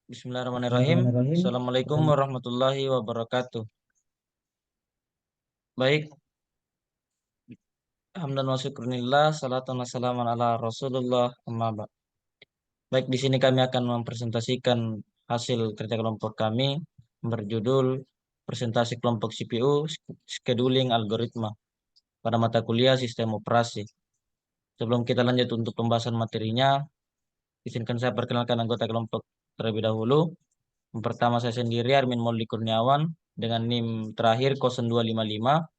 Bismillahirrahmanirrahim. Assalamualaikum warahmatullahi wabarakatuh. Baik, hamdan wa syukrunillah, salatan wassalamun ala Rasulullah, amma ba'd. Baik, di sini kami akan mempresentasikan hasil kerja kelompok kami berjudul presentasi kelompok CPU scheduling algoritma pada mata kuliah sistem operasi. Sebelum kita lanjut untuk pembahasan materinya, izinkan saya perkenalkan anggota kelompok terlebih dahulu. Yang pertama saya sendiri Armin Mauldi Kurniawan dengan NIM terakhir 0255.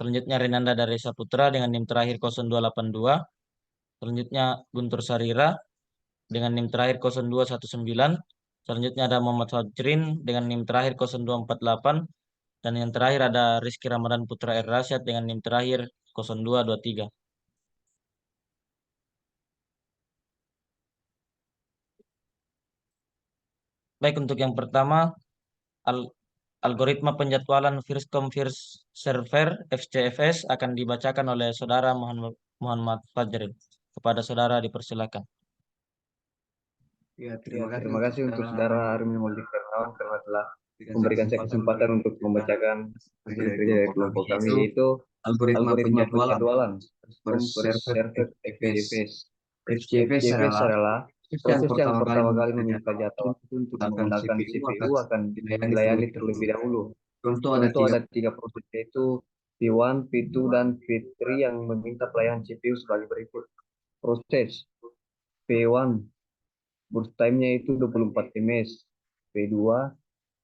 Selanjutnya Renanda Dari Saputra dengan NIM terakhir 0282. Selanjutnya Guntur Sarira dengan NIM terakhir 0219. Selanjutnya ada Muhammad Fajrin dengan NIM terakhir 0248. Dan yang terakhir ada Rizky Ramadan Putra R. Rasyad dengan NIM terakhir 0223. Baik, untuk yang pertama, algoritma penjadwalan first come first server FCFS akan dibacakan oleh saudara Muhammad Fajrin. Kepada saudara dipersilakan. Ya, terima kasih untuk saudara Armin Mauldi Kurniawan karena telah memberikan saya kesempatan untuk membacakan hasil kerja dari kelompok kami, yaitu algoritma penjadwalan server FCFS. FCFS adalah proses yang pertama kali meminta jadwal untuk menggunakan CPU akan dilayani terlebih dahulu. Contoh ada 3 proses, yaitu P1, P2, dan P3 yang meminta pelayanan CPU sebagai berikut. Proses P1 burst time-nya itu 24 ms, P2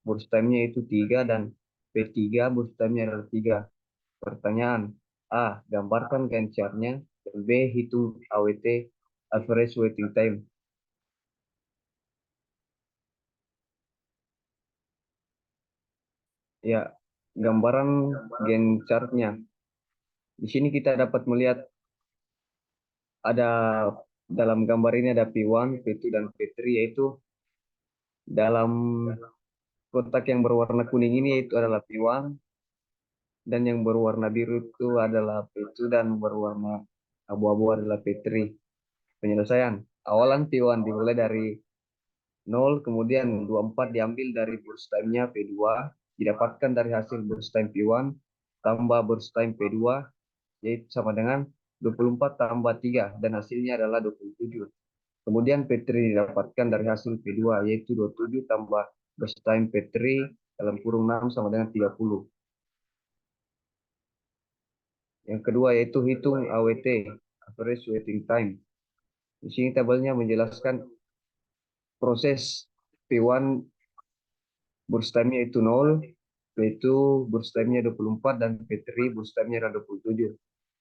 burst time-nya itu 3, dan P3 burst time-nya adalah 3. Pertanyaan A, gambarkan Gantt chart-nya, dan B, hitung AWT average waiting time. Ya, gambaran Gantt chart-nya. Di sini kita dapat melihat ada dalam gambar ini ada P1, P2, dan P3, yaitu dalam kotak yang berwarna kuning ini itu adalah P1, dan yang berwarna biru itu adalah P2, dan berwarna abu-abu adalah P3. Penyelesaian. Awalan P1 dimulai dari 0, kemudian 24 diambil dari burst time-nya P2, didapatkan dari hasil burst time P1 tambah burst time P2, yaitu sama dengan 24 tambah 3, dan hasilnya adalah 27. Kemudian P3 didapatkan dari hasil P2, yaitu 27 tambah burst time P3 dalam kurung 6 sama dengan 30. Yang kedua yaitu hitung AWT, average waiting time. Di sini tabelnya menjelaskan proses P1 burst time-nya itu 0, P2 burst time-nya 24, dan P3 burst time-nya adalah 27.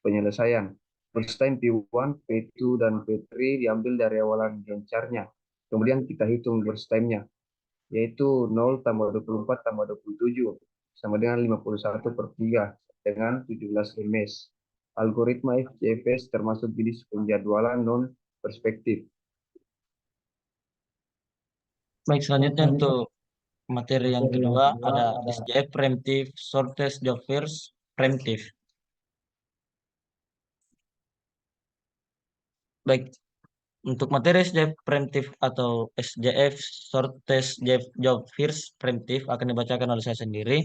Penyelesaian. Burst time P1, P2, dan P3 diambil dari awalan Gantt chart-nya. Kemudian kita hitung burst time-nya, yaitu 0 tambah 24 tambah 27 sama dengan 51/3 dengan 17 ms. Algoritma FCFS termasuk jenis penjadwalan non-perspektif. Baik, selanjutnya untuk materi yang kedua ada SJF preemptive shortest job first preemptive. Baik, untuk materi SJF preemptive atau SJF shortest job first preemptive akan dibacakan oleh saya sendiri,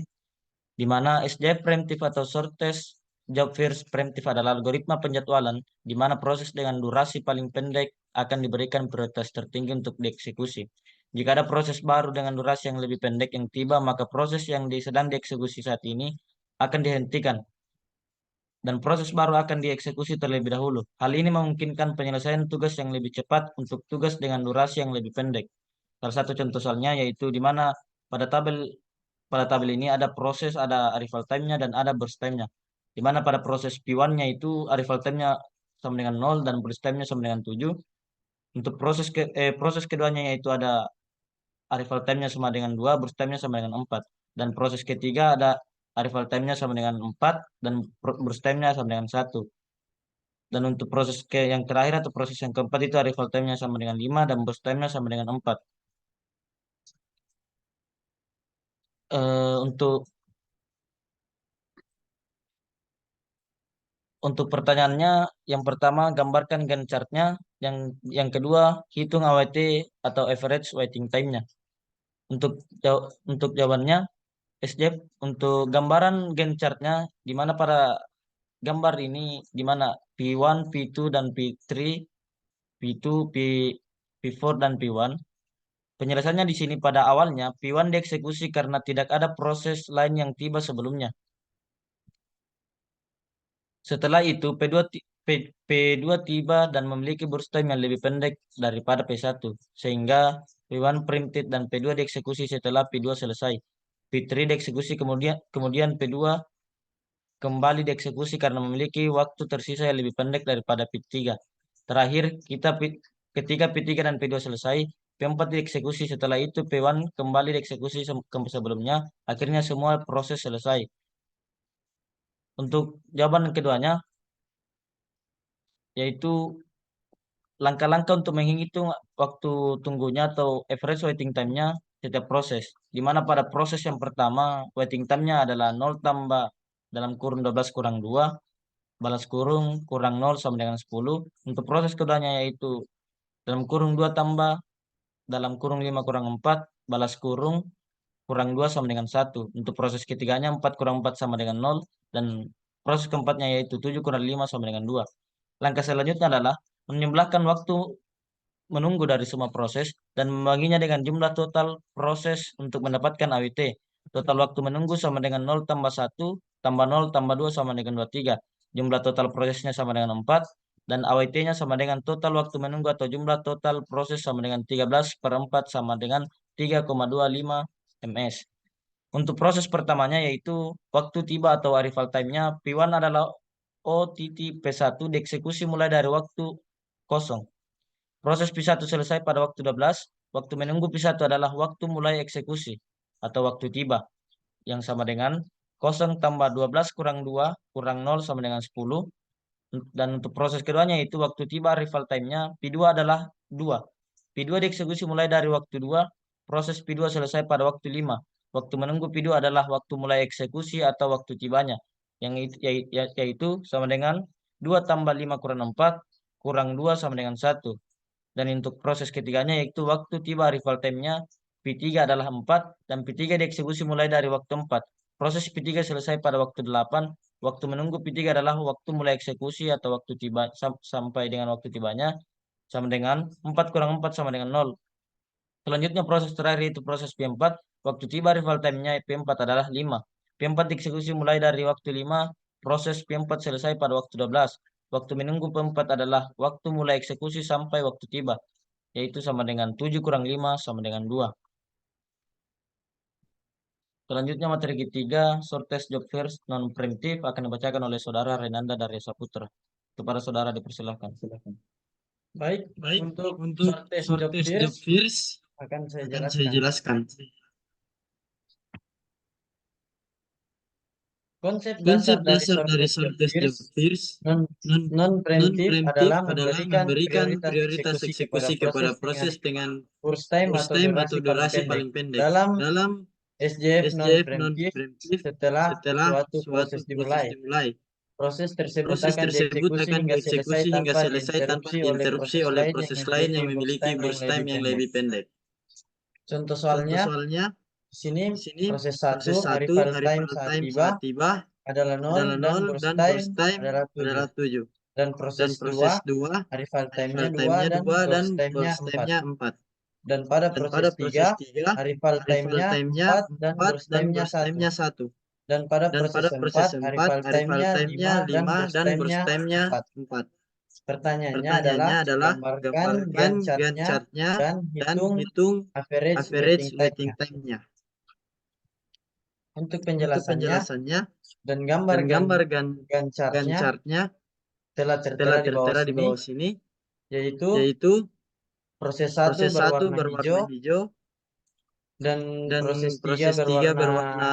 di mana SJF preemptive atau shortest job first preemptive adalah algoritma penjadwalan di mana proses dengan durasi paling pendek akan diberikan prioritas tertinggi untuk dieksekusi. Jika ada proses baru dengan durasi yang lebih pendek yang tiba, maka proses yang sedang dieksekusi saat ini akan dihentikan dan proses baru akan dieksekusi terlebih dahulu. Hal ini memungkinkan penyelesaian tugas yang lebih cepat untuk tugas dengan durasi yang lebih pendek. Salah satu contoh soalnya yaitu di mana pada tabel ini ada proses, ada arrival time-nya dan ada burst time-nya. Di mana pada proses P1-nya itu arrival time-nya sama dengan 0 dan burst time-nya sama dengan 7. Untuk proses keduanya yaitu ada arrival time-nya sama dengan 2, burst time-nya sama dengan 4. Dan proses ketiga ada arrival time-nya sama dengan 4 dan burst time-nya sama dengan 1. Dan untuk proses yang terakhir atau proses yang keempat itu arrival time-nya sama dengan 5 dan burst time-nya sama dengan 4. Untuk pertanyaannya, yang pertama gambarkan Gantt chart-nya yang kedua, hitung AWT atau average waiting time-nya. Untuk jawabannya, SJF untuk gambaran Gantt chart-nya di mana pada gambar ini di mana P1, P2 dan P3, P2, P4 dan P1. Penjelasannya di sini pada awalnya P1 dieksekusi karena tidak ada proses lain yang tiba sebelumnya. Setelah itu P2 tiba dan memiliki burst time yang lebih pendek daripada P1 sehingga P1 preempted dan P2 dieksekusi setelah P2 selesai. P3 dieksekusi kemudian P2 kembali dieksekusi karena memiliki waktu tersisa yang lebih pendek daripada P3. Terakhir, ketika P3 dan P2 selesai, P4 dieksekusi. Setelah itu P1 kembali dieksekusi ke sebelumnya. Akhirnya semua proses selesai. Untuk jawaban keduanya, yaitu langkah-langkah untuk menghitung waktu tunggunya atau average waiting time-nya setiap proses. Di mana pada proses yang pertama, waiting time-nya adalah 0 tambah dalam kurun 12 kurang 2, balas kurung kurang 0 sama dengan 10. Untuk proses keduanya yaitu dalam kurung 2 tambah dalam kurung 5 kurang 4, balas kurung kurang 2 sama dengan 1. Untuk proses ketiganya 4 kurang 4 sama dengan 0. Dan proses keempatnya yaitu 7 kurang 5 sama dengan 2. Langkah selanjutnya adalah menjumlahkan waktu menunggu dari semua proses dan membaginya dengan jumlah total proses untuk mendapatkan AWT. Total waktu menunggu sama dengan 0 tambah 1 tambah 0 tambah 2 sama dengan 23. Jumlah total prosesnya sama dengan 4 dan AWT-nya sama dengan total waktu menunggu atau jumlah total proses sama dengan 13/4 sama dengan 3,25 ms. Untuk proses pertamanya yaitu waktu tiba atau arrival time-nya P1 adalah OTT P1 dieksekusi mulai dari waktu kosong. Proses P1 selesai pada waktu 12. Waktu menunggu P1 adalah waktu mulai eksekusi atau waktu tiba yang sama dengan 0 tambah 12 kurang 2 kurang 0 sama dengan 10. Dan untuk proses keduanya itu waktu tiba arrival time-nya P2 adalah 2. P2 dieksekusi mulai dari waktu 2. Proses P2 selesai pada waktu 5. Waktu menunggu P2 adalah waktu mulai eksekusi atau waktu tibanya yang yaitu sama dengan 2 tambah 5 kurang 4 kurang 2 sama dengan 1. Dan untuk proses ketiganya yaitu waktu tiba arrival time-nya P3 adalah 4 dan P3 dieksekusi mulai dari waktu 4. Proses P3 selesai pada waktu 8. Waktu menunggu P3 adalah waktu mulai eksekusi atau waktu tiba sampai dengan waktu tibanya sama dengan 4 kurang 4 sama dengan 0. Selanjutnya proses terakhir yaitu proses P4. Waktu tiba arrival time-nya P4 adalah 5. P4 dieksekusi mulai dari waktu 5. Proses P4 selesai pada waktu 12. Waktu menunggu P4 adalah waktu mulai eksekusi sampai waktu tiba, yaitu sama dengan 7 kurang 5 sama dengan 2. Selanjutnya materi ketiga, short test job fairs non-preemptive akan dibacakan oleh Saudara Renanda Darya Saputra. Kepada Saudara dipersilahkan. Baik, Baik, untuk untuk short test short job test fairs job fairs akan saya akan saya jelaskan. jelaskan. Konsep Konsep dasar dari dasar short dari test short job test job fairs fairs non-preemptive non-preemptive adalah adalah memberikan memberikan prioritas prioritas eksekusi kepada kepada proses proses dengan burst time burst atau time atau durasi paling durasi pendek. paling pendek. Dalam Dalam SJF SJF non-preemptive, non-preemptive, setelah setelah suatu suatu proses proses dimulai, dimulai, proses tersebut proses akan tersebut dieksekusi akan hingga selesai dieksekusi hingga tanpa selesai tanpa diinterupsi oleh diinterupsi proses oleh lain yang proses lain memiliki yang burst memiliki time yang burst lebih time yang pendek. lebih pendek. Contoh Contoh soalnya, soalnya di sini di sini proses proses 1 1 arrival time arrival saat time tiba saat tiba adalah 0 adalah dan 0 burst dan time burst time adalah 7. adalah 7. Dan Dan proses 2 proses 2 arrival time-nya arrival 2 time-nya dan 2 dan burst time-nya burst 4. time-nya 4. Dan pada Dan proses pada 3 proses 3 arrival arrival time-nya time-nya 4 dan 4 burst dan time-nya burst 1. time-nya 1. Dan pada Dan proses pada proses 4 4 arrival arrival time-nya time-nya 5 dan 5 burst dan burst time-nya time-nya 4. 4. Pertanyaannya adalah Pertanyaannya adalah gambarkan gambarkan Gantt Gantt chart-nya chart-nya dan dan hitung hitung average average waiting waiting time-nya. time-nya. Untuk Untuk penjelasannya penjelasannya dan dan gambar gambarkan Gantt Gantt chart-nya chart-nya telah telah tertera di bawah tertera di sini, bawah sini, yaitu yaitu proses 1 proses 1 berwarna berwarna hijau hijau dan dan proses 3 proses 3 berwarna berwarna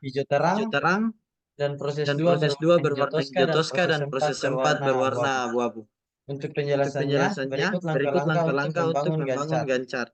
hijau terang hijau terang dan proses dan 2 proses 2 berwarna hijau berwarna toska hijau dan toska proses dan 4 proses 4 berwarna berwarna abu-abu. abu-abu. Untuk Untuk penjelasannya, penjelasannya, berikut berikut langkah-langkah untuk langkah-langkah untuk membangun Gantt membangun chart. Gantt chart.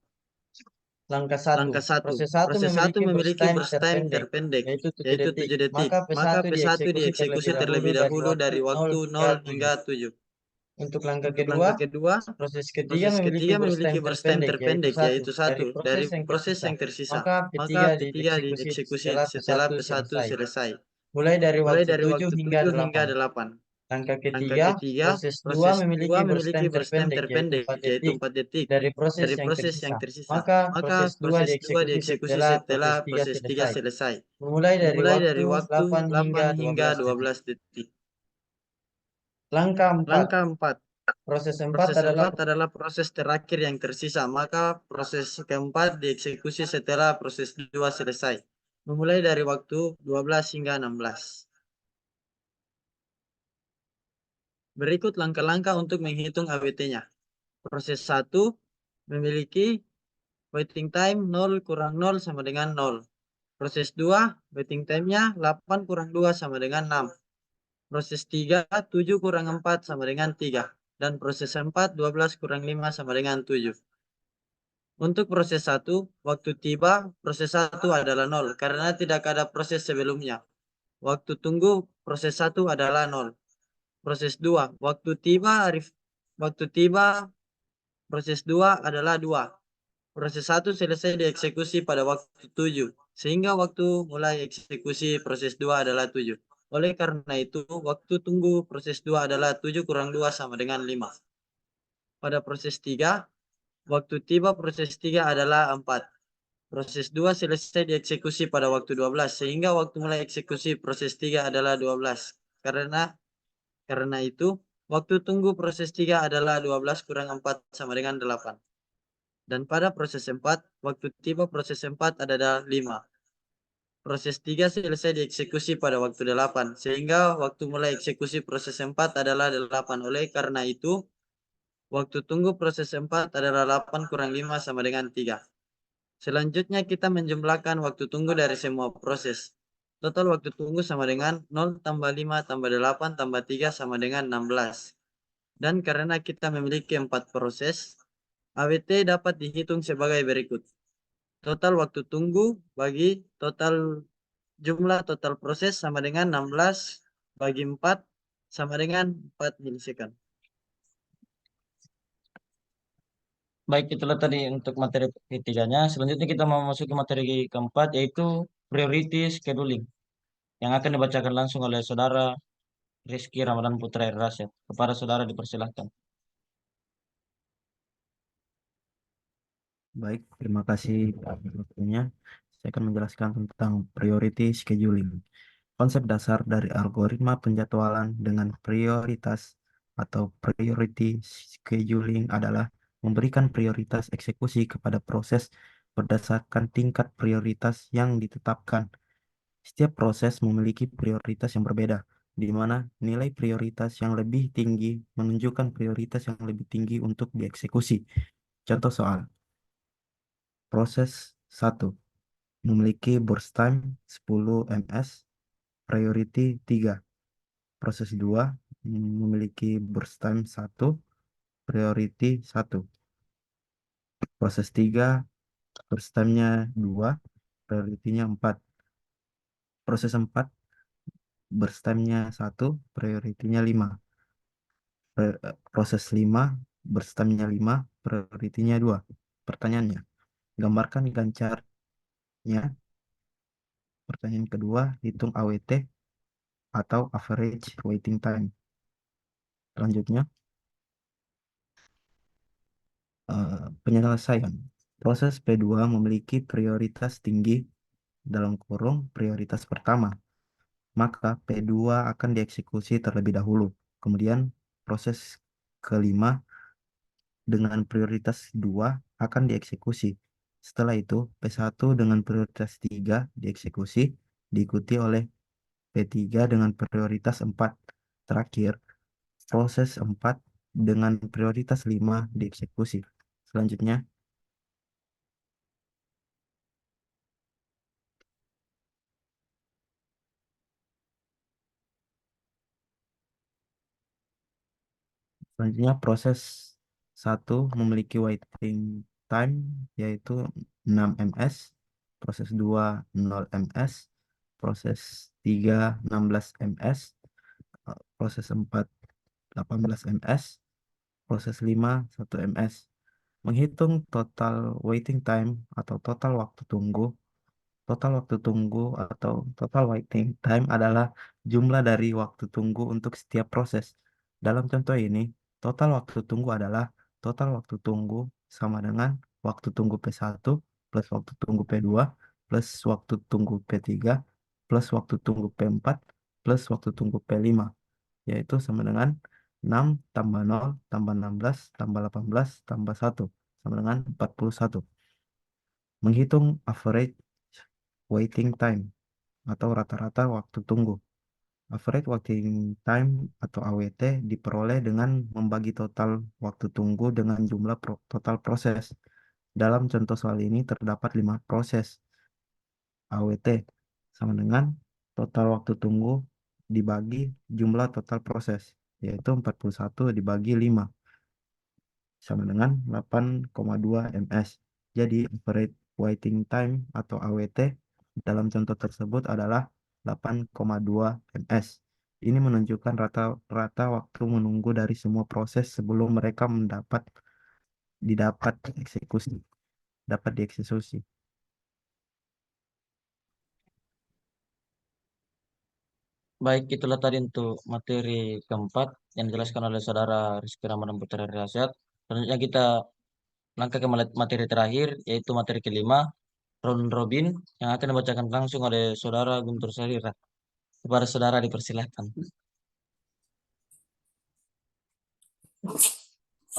Langkah 1. Langkah 1. Proses 1 Proses 1 memiliki burst memiliki time burst time terpendek, terpendek, yaitu 7 yaitu detik. 7 detik. Maka Maka P1 P1 dieksekusi dieksekusi terlebih terlebih dahulu dari dahulu waktu dari 0 waktu hingga 0 7. hingga 7. Untuk langkah Untuk kedua, langkah kedua, proses ketiga proses memiliki ketiga burst memiliki time burst time terpendek, yaitu terpendek, satu dari dari proses proses yang yang tersisa. tersisa. Maka Maka P3 dieksekusi dieksekusi setelah setelah P1 P1 selesai. selesai. Mulai dari Mulai waktu dari 7 waktu hingga 7 hingga 8. 8. Langkah Langkah ketiga, ketiga, proses 2 proses 2 memiliki burst memiliki time burst time terpendek, terpendek, yaitu yaitu 4 detik 4 detik dari proses dari yang proses tersisa. yang tersisa. Maka Maka proses 2 proses 2 dieksekusi dieksekusi setelah setelah proses 3 proses 3 selesai. selesai. Memulai dari Mulai waktu dari waktu 8 hingga 8 hingga 12 detik. 12 detik. Langkah 4, Langkah 4. proses 4 Proses adalah 4 adalah proses terakhir yang tersisa. Maka proses keempat dieksekusi setelah proses 2 selesai. Memulai dari waktu 12 hingga 16. Berikut langkah-langkah untuk menghitung AWT-nya. Proses 1 memiliki waiting time 0 kurang 0 sama dengan 0. Proses 2, waiting time-nya 8 kurang 2 sama dengan 6. Proses 3, 7 kurang 4 sama dengan 3. Dan proses 4, 12 kurang 5 sama dengan 7. Untuk proses 1, waktu tiba proses 1 adalah 0 karena tidak ada proses sebelumnya. Waktu tunggu proses 1 adalah 0. Proses 2, waktu tiba proses 2 adalah 2. Proses 1 selesai dieksekusi pada waktu 7, sehingga waktu mulai eksekusi proses 2 adalah 7. Oleh karena itu, waktu tunggu proses 2 adalah 7 kurang 2 sama dengan 5. Pada proses 3, waktu tiba proses 3 adalah 4. Proses 2 selesai dieksekusi pada waktu 12, sehingga waktu mulai eksekusi proses 3 adalah 12. Karena itu, waktu tunggu proses 3 adalah 12 kurang 4 sama dengan 8. Dan pada proses 4, waktu tiba proses 4 adalah 5. Proses 3 selesai dieksekusi pada waktu 8, sehingga waktu mulai eksekusi proses 4 adalah 8. Oleh karena itu, waktu tunggu proses 4 adalah 8 kurang 5 sama dengan 3. Selanjutnya kita menjumlahkan waktu tunggu dari semua proses. Total waktu tunggu sama dengan 0 tambah 5 tambah 8 tambah 3 sama dengan 16. Dan karena kita memiliki 4 proses, AWT dapat dihitung sebagai berikut. Total waktu tunggu bagi jumlah total proses sama dengan 16 bagi 4 sama dengan 4 milisekund. Baik, itulah tadi untuk materi ketiganya. Selanjutnya kita mau masuk ke materi keempat, yaitu priority scheduling, yang akan dibacakan langsung oleh Saudara Rizky Ramadan Putra Rasyid. Kepada saudara dipersilahkan. Baik, terima kasih atas waktunya. Saya akan menjelaskan tentang priority scheduling. Konsep dasar dari algoritma penjadwalan dengan prioritas atau priority scheduling adalah memberikan prioritas eksekusi kepada proses berdasarkan tingkat prioritas yang ditetapkan. Setiap proses memiliki prioritas yang berbeda, di mana nilai prioritas yang lebih tinggi menunjukkan prioritas yang lebih tinggi untuk dieksekusi. Contoh soal. Proses 1 memiliki burst time 10 ms, priority 3. Proses 2 memiliki burst time 1, priority 1. Proses 3 burst time-nya 2, priority-nya 4. Proses 4 burst time-nya 1, priority-nya 5. Proses 5 burst time-nya 5, priority-nya 2. Pertanyaannya, gambarkan gancarnya. Pertanyaan kedua, hitung AWT atau average waiting time. Selanjutnya, penyelesaian. Proses P2 memiliki prioritas tinggi dalam kurung prioritas pertama. Maka P2 akan dieksekusi terlebih dahulu. Kemudian proses kelima dengan prioritas 2 akan dieksekusi. Setelah itu, P1 dengan prioritas 3 dieksekusi, diikuti oleh P3 dengan prioritas 4. Terakhir, proses 4 dengan prioritas 5 dieksekusi. Selanjutnya, proses 1 memiliki waiting time yaitu 6 ms, proses 2 0 ms, proses 3 16 ms, proses 4 18 ms, Proses 5, 1 ms. Menghitung total waiting time atau total waktu tunggu. Total waktu tunggu atau total waiting time adalah jumlah dari waktu tunggu untuk setiap proses. Dalam contoh ini, total waktu tunggu adalah total waktu tunggu sama dengan waktu tunggu P1 plus waktu tunggu P2 plus waktu tunggu P3 plus waktu tunggu P4 plus waktu tunggu P5, yaitu sama dengan 6 tambah 0 tambah 16 tambah 18 tambah 1 sama dengan 41. Menghitung average waiting time atau rata-rata waktu tunggu. Average waiting time atau AWT diperoleh dengan membagi total waktu tunggu dengan jumlah total proses. Dalam contoh soal ini terdapat 5 proses. AWT sama dengan total waktu tunggu dibagi jumlah total proses, yaitu 41 dibagi 5 sama dengan 8,2 ms. Jadi average waiting time atau AWT dalam contoh tersebut adalah 8,2 ms. Ini menunjukkan rata-rata waktu menunggu dari semua proses sebelum mereka dapat dieksekusi. Baik, itulah tadi untuk materi keempat yang dijelaskan oleh saudara Rizky Ramadan Putra Rasyad. Selanjutnya kita langkah ke materi terakhir, yaitu materi kelima, round robin, yang akan dibacakan langsung oleh saudara Guntur Salira. Kepada saudara dipersilahkan.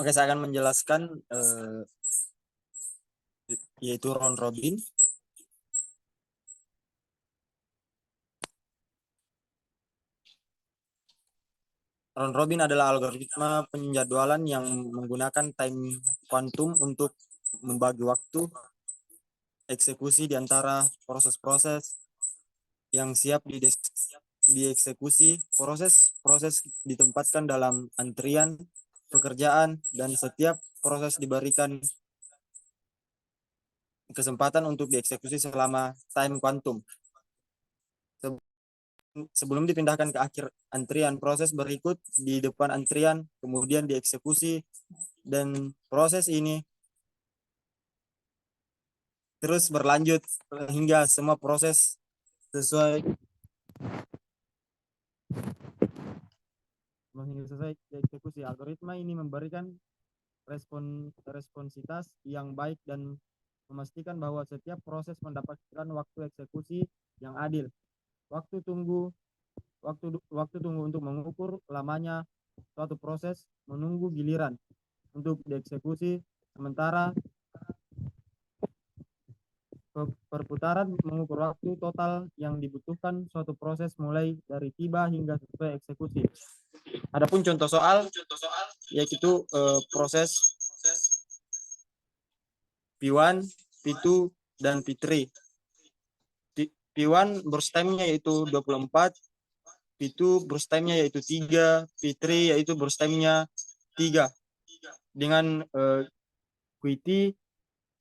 Oke, saya akan menjelaskan yaitu round robin. Round robin adalah algoritma penjadwalan yang menggunakan time quantum untuk membagi waktu eksekusi di antara proses-proses yang siap dieksekusi. Proses ditempatkan dalam antrian pekerjaan dan setiap proses diberikan kesempatan untuk dieksekusi selama time quantum. Sebelum dipindahkan ke akhir antrian, proses berikut di depan antrian kemudian dieksekusi, dan proses ini terus berlanjut hingga semua proses selesai dieksekusi. Algoritma ini memberikan responsivitas yang baik dan memastikan bahwa setiap proses mendapatkan waktu eksekusi yang adil. Waktu tunggu untuk mengukur lamanya suatu proses menunggu giliran untuk dieksekusi, sementara perputaran mengukur waktu total yang dibutuhkan suatu proses mulai dari tiba hingga selesai eksekusi. Adapun contoh soal yaitu proses P1, P2, dan P3. P1 burst time-nya yaitu 24, P2 burst time-nya yaitu 3, P3 yaitu burst time-nya 3. Dengan QT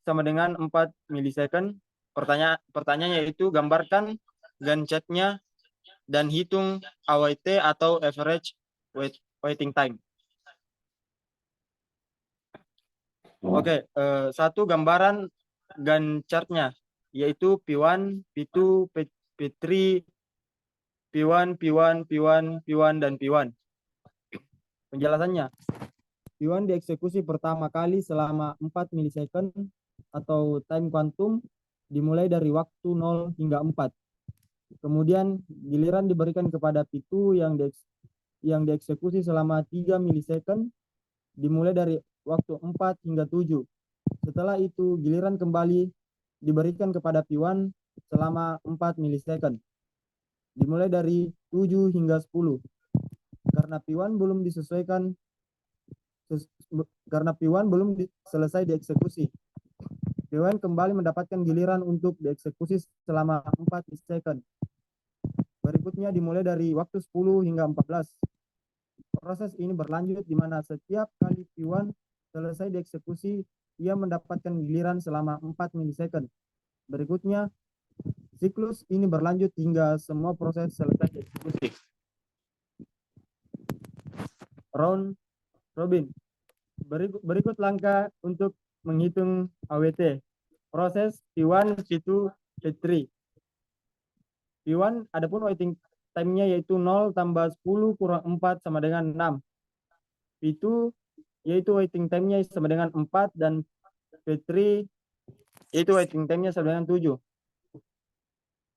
sama dengan 4 milisecond. Pertanyaannya yaitu gambarkan Gantt chart-nya dan hitung AWT atau average waiting time. Oke, satu gambaran Gantt chart-nya yaitu P1, P2, P3, P1, dan P1. Penjelasannya, P1 dieksekusi pertama kali selama 4 milisecond atau time quantum dimulai dari waktu 0 hingga 4. Kemudian giliran diberikan kepada P2 yang dieksekusi selama 3 milisecond dimulai dari waktu 4 hingga 7. Setelah itu giliran kembali diberikan kepada P1 selama 4 milisecond dimulai dari 7 hingga 10. Karena P1 belum selesai dieksekusi, P1 kembali mendapatkan giliran untuk dieksekusi selama 4 milisecond. Berikutnya dimulai dari waktu 10 hingga 14. Proses ini berlanjut di mana setiap kali P1 selesai dieksekusi, ia mendapatkan giliran selama 4 milisecond. Berikutnya, siklus ini berlanjut hingga semua proses selesai dieksekusi. Round robin. Berikut langkah untuk menghitung AWT. Proses P1, P2, P3. P1 adapun waiting time-nya yaitu 0 tambah 10 kurang 4 sama dengan 6. P2 yaitu waiting time-nya sama dengan 4 dan P3 yaitu waiting time-nya sama dengan 7.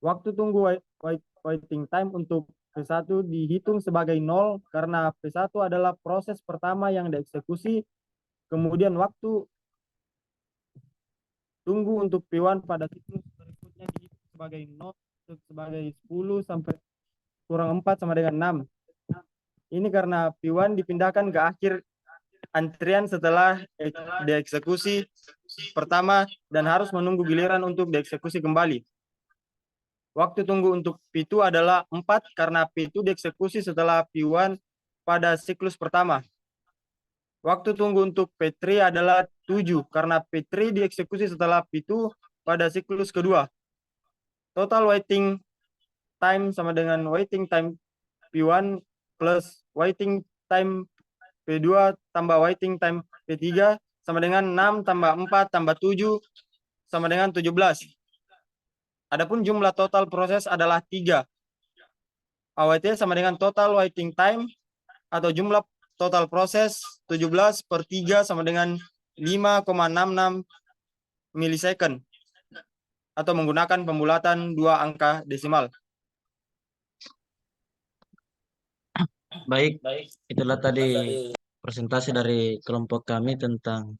Waktu tunggu waiting time untuk P1 dihitung sebagai 0 karena P1 adalah proses pertama yang dieksekusi. Kemudian waktu tunggu untuk P1 pada siklus berikutnya dihitung sebagai 0 sebagai 10 sampai kurang 4 sama dengan 6. Ini karena P1 dipindahkan ke akhir antrian setelah dieksekusi pertama dan harus menunggu giliran untuk dieksekusi kembali. Waktu tunggu untuk P2 adalah 4 karena P2 dieksekusi setelah P1 pada siklus pertama. Waktu tunggu untuk P3 adalah 7 karena P3 dieksekusi setelah P2 pada siklus kedua. Total waiting time sama dengan waiting time P1 plus waiting time P2 tambah waiting time P3 sama dengan 6 tambah 4 tambah 7 sama dengan 17. Adapun jumlah total proses adalah 3. AWT sama dengan total waiting time atau jumlah total proses 17 per 3 sama dengan 5,66 milisecond atau menggunakan pembulatan 2 angka desimal. Baik, itulah tadi presentasi dari kelompok kami tentang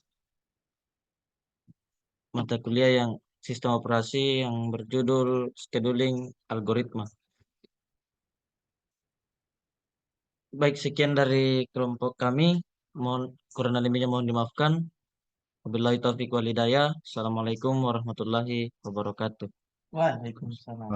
mata kuliah yang sistem operasi yang berjudul scheduling algoritma. Baik, sekian dari kelompok kami. Mohon kurang lebihnya mohon dimaafkan. Wabillahi taufiq wal hidayah. Assalamualaikum warahmatullahi wabarakatuh. Waalaikumsalam.